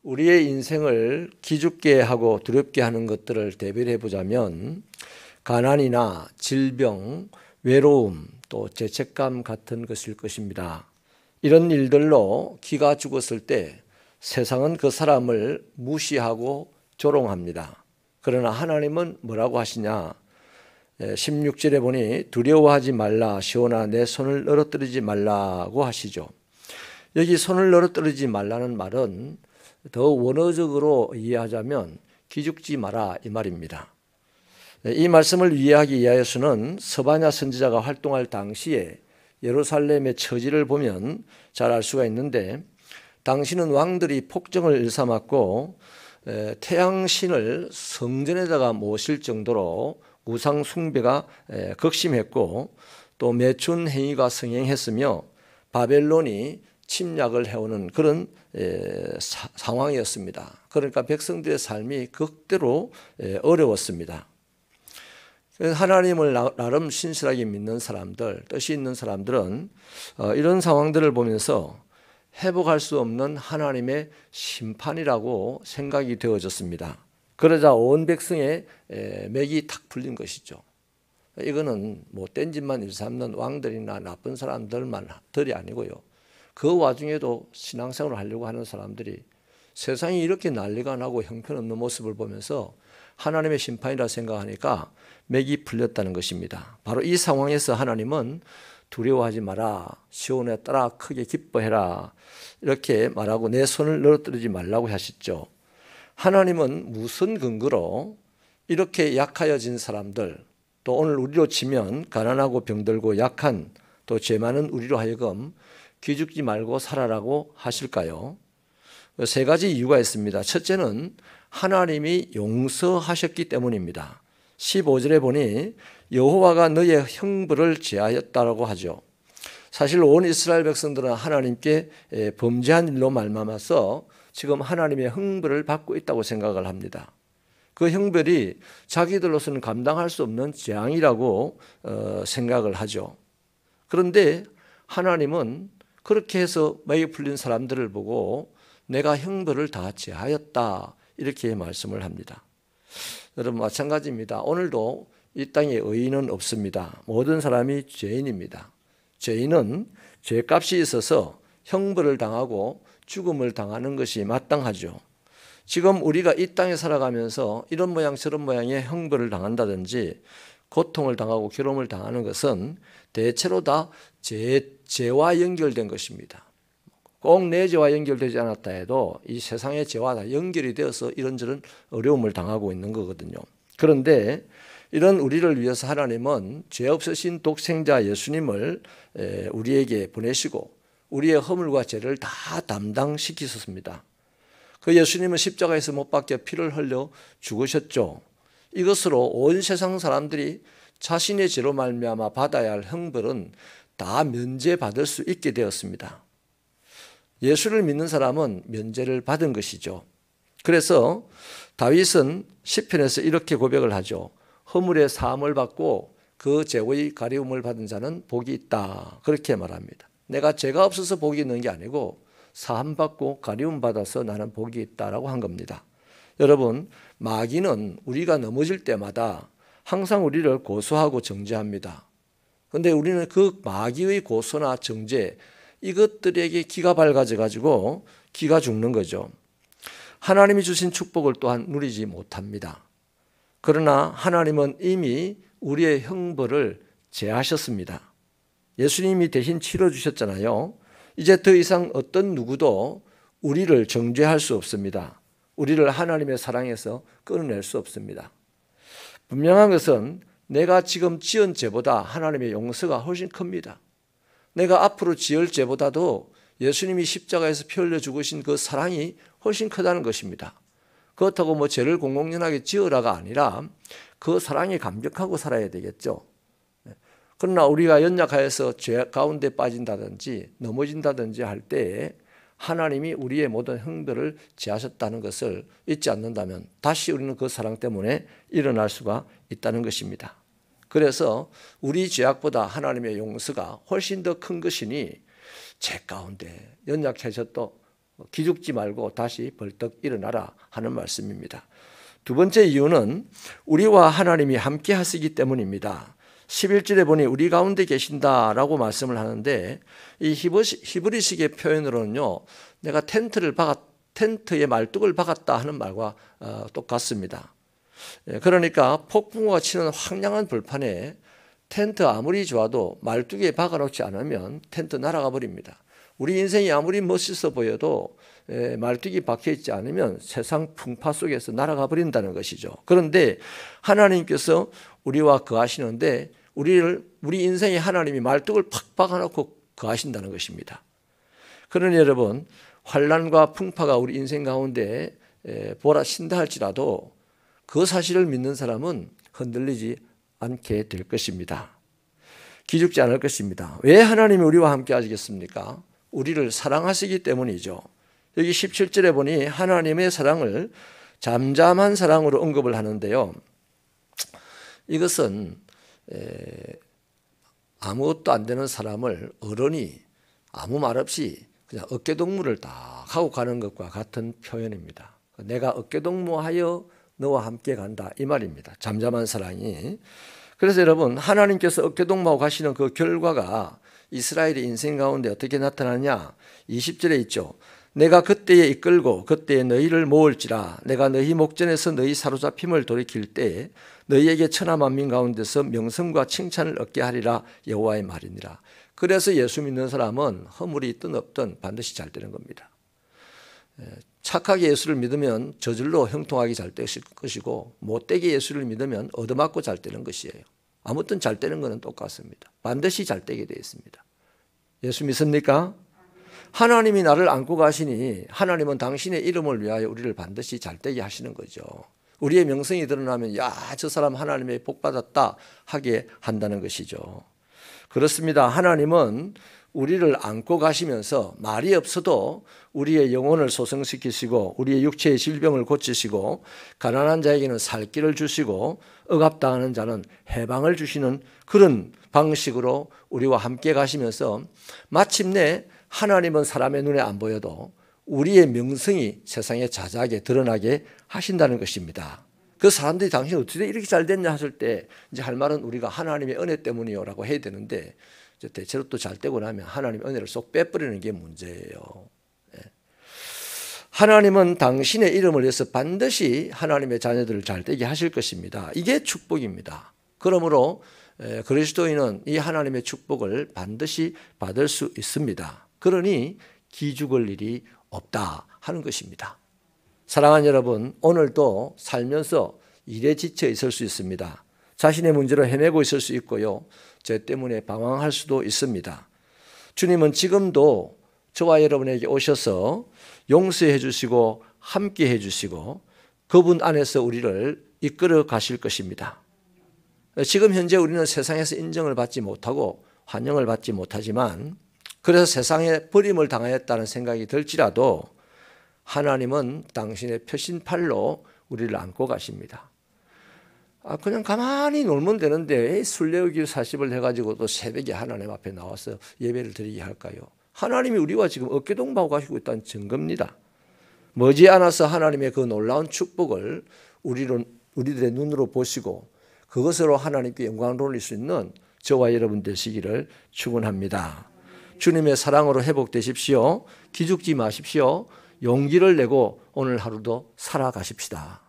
우리의 인생을 기죽게 하고 두렵게 하는 것들을 대비해 보자면 가난이나 질병, 외로움, 또 죄책감 같은 것일 것입니다. 이런 일들로 기가 죽었을 때 세상은 그 사람을 무시하고 조롱합니다. 그러나 하나님은 뭐라고 하시냐? 16절에 보니 두려워하지 말라 시온아 내 손을 늘어뜨리지 말라고 하시죠. 여기 손을 늘어뜨리지 말라는 말은 더 원어적으로 이해하자면 기죽지 마라 이 말입니다. 이 말씀을 이해하기 위하여서는 스바냐 선지자가 활동할 당시에 예루살렘의 처지를 보면 잘 알 수가 있는데, 당시는 왕들이 폭정을 일삼았고 태양신을 성전에다가 모실 정도로 우상 숭배가 극심했고 또 매춘 행위가 성행했으며 바벨론이 침략을 해오는 그런 상황이었습니다. 그러니까 백성들의 삶이 극대로 어려웠습니다. 하나님을 나름 신실하게 믿는 사람들, 뜻이 있는 사람들은 이런 상황들을 보면서 회복할 수 없는 하나님의 심판이라고 생각이 되어졌습니다. 그러자 온 백성의 맥이 탁 풀린 것이죠. 이거는 뭐 딴짓만 일삼는 왕들이나 나쁜 사람들만들이 아니고요. 그 와중에도 신앙생활을 하려고 하는 사람들이 세상이 이렇게 난리가 나고 형편없는 모습을 보면서 하나님의 심판이라 생각하니까 맥이 풀렸다는 것입니다. 바로 이 상황에서 하나님은 두려워하지 마라, 시온에 따라 크게 기뻐해라 이렇게 말하고 내 손을 늘어뜨리지 말라고 하셨죠. 하나님은 무슨 근거로 이렇게 약하여진 사람들, 또 오늘 우리로 치면 가난하고 병들고 약한 또 죄 많은 우리로 하여금 기죽지 말고 살아라고 하실까요? 세 가지 이유가 있습니다. 첫째는 하나님이 용서하셨기 때문입니다. 15절에 보니 여호와가 너의 형벌을 제하였다라고 하죠. 사실 온 이스라엘 백성들은 하나님께 범죄한 일로 말미암아서 지금 하나님의 형벌을 받고 있다고 생각을 합니다. 그 형벌이 자기들로서는 감당할 수 없는 재앙이라고 생각을 하죠. 그런데 하나님은 그렇게 해서 맥이 풀린 사람들을 보고 내가 형벌을 다 제하였다 이렇게 말씀을 합니다. 여러분 마찬가지입니다. 오늘도 이 땅에 의인은 없습니다. 모든 사람이 죄인입니다. 죄인은 죄값이 있어서 형벌을 당하고 죽음을 당하는 것이 마땅하죠. 지금 우리가 이 땅에 살아가면서 이런 모양 저런 모양의 형벌을 당한다든지 고통을 당하고 괴로움을 당하는 것은 대체로 다 죄와 연결된 것입니다. 꼭 내 죄와 연결되지 않았다 해도 이 세상의 죄와 다 연결이 되어서 이런저런 어려움을 당하고 있는 거거든요. 그런데 이런 우리를 위해서 하나님은 죄 없으신 독생자 예수님을 우리에게 보내시고 우리의 허물과 죄를 다 담당시키셨습니다. 그 예수님은 십자가에서 못 박혀 피를 흘려 죽으셨죠. 이것으로 온 세상 사람들이 자신의 죄로 말미암아 받아야 할 형벌은 다 면제받을 수 있게 되었습니다. 예수를 믿는 사람은 면제를 받은 것이죠. 그래서 다윗은 시편에서 이렇게 고백을 하죠. 허물의 사함을 받고 그 죄의 가리움을 받은 자는 복이 있다. 그렇게 말합니다. 내가 죄가 없어서 복이 있는 게 아니고 사함받고 가리움 받아서 나는 복이 있다라고 한 겁니다. 여러분, 마귀는 우리가 넘어질 때마다 항상 우리를 고소하고 정죄합니다. 그런데 우리는 그 마귀의 고소나 정죄 이것들에게 기가 밝아져 가지고 기가 죽는 거죠. 하나님이 주신 축복을 또한 누리지 못합니다. 그러나 하나님은 이미 우리의 형벌을 제하셨습니다. 예수님이 대신 치러주셨잖아요. 이제 더 이상 어떤 누구도 우리를 정죄할 수 없습니다. 우리를 하나님의 사랑에서 끊어낼 수 없습니다. 분명한 것은 내가 지금 지은 죄보다 하나님의 용서가 훨씬 큽니다. 내가 앞으로 지을 죄보다도 예수님이 십자가에서 피 흘려 죽으신 그 사랑이 훨씬 크다는 것입니다. 그렇다고 뭐 죄를 공공연하게 지으라가 아니라 그 사랑에 감격하고 살아야 되겠죠. 그러나 우리가 연약하여서 죄 가운데 빠진다든지 넘어진다든지 할 때에 하나님이 우리의 모든 형벌을 제하셨다는 것을 잊지 않는다면 다시 우리는 그 사랑 때문에 일어날 수가 있다는 것입니다. 그래서 우리 죄악보다 하나님의 용서가 훨씬 더 큰 것이니 죄 가운데 연약해졌도 기죽지 말고 다시 벌떡 일어나라 하는 말씀입니다. 두 번째 이유는 우리와 하나님이 함께 하시기 때문입니다. 11절에 보니 우리 가운데 계신다라고 말씀을 하는데 이 히브리식의 표현으로는요, 내가 텐트에 말뚝을 박았다 하는 말과 똑같습니다. 그러니까 폭풍우가 치는 황량한 벌판에 텐트 아무리 좋아도 말뚝에 박아놓지 않으면 텐트 날아가 버립니다. 우리 인생이 아무리 멋있어 보여도 말뚝이 박혀있지 않으면 세상 풍파 속에서 날아가 버린다는 것이죠. 그런데 하나님께서 우리와 거하시는데 우리 인생에 하나님이 말뚝을 팍 박아놓고 거하신다는 것입니다. 그러니 여러분, 환난과 풍파가 우리 인생 가운데 몰아친다 할지라도 그 사실을 믿는 사람은 흔들리지 않게 될 것입니다. 기죽지 않을 것입니다. 왜 하나님이 우리와 함께 하시겠습니까? 우리를 사랑하시기 때문이죠. 여기 17절에 보니 하나님의 사랑을 잠잠한 사랑으로 언급을 하는데요. 이것은 아무것도 안 되는 사람을 어른이 아무 말 없이 그냥 어깨동무를 딱 하고 가는 것과 같은 표현입니다. 내가 어깨동무하여 너와 함께 간다 이 말입니다. 잠잠한 사랑이. 그래서 여러분, 하나님께서 어깨동무하고 가시는 그 결과가 이스라엘의 인생 가운데 어떻게 나타나냐? 20절에 있죠. 내가 그때에 이끌고 그때에 너희를 모을지라. 내가 너희 목전에서 너희 사로잡힘을 돌이킬 때에 너희에게 천하 만민 가운데서 명성과 칭찬을 얻게 하리라 여호와의 말이니라. 그래서 예수 믿는 사람은 허물이 있든 없든 반드시 잘 되는 겁니다. 착하게 예수를 믿으면 저절로 형통하게 잘 될 것이고 못되게 예수를 믿으면 얻어맞고 잘 되는 것이에요. 아무튼 잘 되는 것은 똑같습니다. 반드시 잘 되게 되어 있습니다. 예수 믿습니까? 하나님이 나를 안고 가시니 하나님은 당신의 이름을 위하여 우리를 반드시 잘 되게 하시는 거죠. 우리의 명성이 드러나면 야, 저 사람 하나님의 복 받았다 하게 한다는 것이죠. 그렇습니다. 하나님은 우리를 안고 가시면서 말이 없어도 우리의 영혼을 소생시키시고 우리의 육체의 질병을 고치시고 가난한 자에게는 살 길을 주시고 억압당하는 자는 해방을 주시는 그런 방식으로 우리와 함께 가시면서 마침내 하나님은 사람의 눈에 안 보여도 우리의 명성이 세상에 자자하게 드러나게 하신다는 것입니다. 그 사람들이 당신 어떻게 이렇게 잘 됐냐 하실 때 이제 할 말은 우리가 하나님의 은혜 때문이요 라고 해야 되는데 대체로 또 잘 되고 나면 하나님의 은혜를 쏙 빼버리는 게 문제예요. 하나님은 당신의 이름을 위해서 반드시 하나님의 자녀들을 잘 되게 하실 것입니다. 이게 축복입니다. 그러므로 그리스도인은 이 하나님의 축복을 반드시 받을 수 있습니다. 그러니 기죽을 일이 없다 하는 것입니다. 사랑하는 여러분, 오늘도 살면서 일에 지쳐 있을 수 있습니다. 자신의 문제로 헤매고 있을 수 있고요. 죄 때문에 방황할 수도 있습니다. 주님은 지금도 저와 여러분에게 오셔서 용서해 주시고 함께 해 주시고 그분 안에서 우리를 이끌어 가실 것입니다. 지금 현재 우리는 세상에서 인정을 받지 못하고 환영을 받지 못하지만 그래서 세상에 버림을 당하였다는 생각이 들지라도 하나님은 당신의 표신팔로 우리를 안고 가십니다. 그냥 가만히 놀면 되는데 왜 순례의길 40을 해가지고 또 새벽에 하나님 앞에 나와서 예배를 드리게 할까요? 하나님이 우리와 지금 어깨동무하고 가시고 있다는 증거입니다. 머지않아서 하나님의 그 놀라운 축복을 우리들의 눈으로 보시고 그것으로 하나님께 영광을 돌릴 수 있는 저와 여러분 되시기를 축원합니다. 주님의 사랑으로 회복되십시오. 기죽지 마십시오. 용기를 내고 오늘 하루도 살아가십시다.